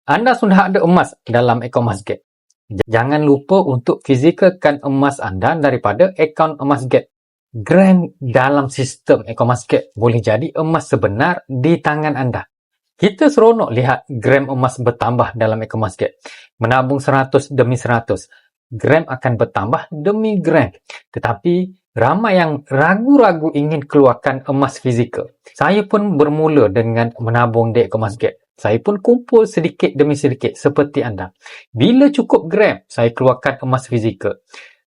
Anda sudah ada emas dalam akaun Emasgate. Jangan lupa untuk fizikalkan emas anda daripada akaun Emasgate. Gram dalam sistem akaun Emasgate boleh jadi emas sebenar di tangan anda. Kita seronok lihat gram emas bertambah dalam akaun Emasgate. Menabung 100 demi 100. Gram akan bertambah demi gram. Tetapi ramai yang ragu-ragu ingin keluarkan emas fizikal. Saya pun bermula dengan menabung di akaun Emasgate. Saya pun kumpul sedikit demi sedikit seperti anda. Bila cukup gram, saya keluarkan emas fizikal.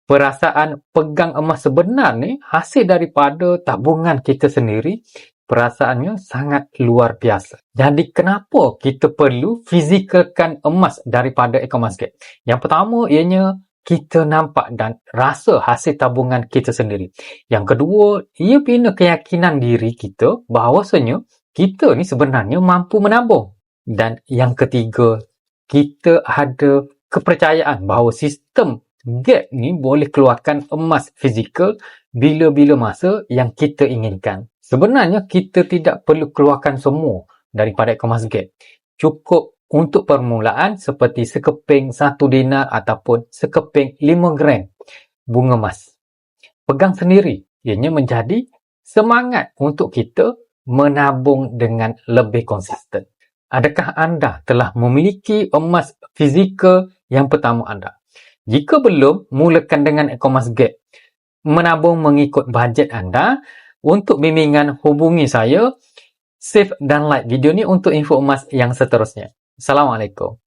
Perasaan pegang emas sebenar ni hasil daripada tabungan kita sendiri. Perasaannya sangat luar biasa. Jadi kenapa kita perlu fizikalkan emas daripada akaun Emasgate? Yang pertama ianya kita nampak dan rasa hasil tabungan kita sendiri. Yang kedua, ia bina keyakinan diri kita bahawasanya kita ni sebenarnya mampu menabung. Dan yang ketiga, kita ada kepercayaan bahawa sistem Gate ni boleh keluarkan emas fizikal bila-bila masa yang kita inginkan. Sebenarnya kita tidak perlu keluarkan semua daripada akaun Emasgate. Cukup untuk permulaan seperti sekeping 1 dinar ataupun sekeping 5 gram bunga emas. Pegang sendiri, ianya menjadi semangat untuk kita menabung dengan lebih konsisten. Adakah anda telah memiliki emas fizikal yang pertama anda? Jika belum, mulakan dengan akaun Emasgate. Menabung mengikut bajet anda. Untuk bimbingan, hubungi saya. Save dan like video ni untuk info emas yang seterusnya. Assalamualaikum.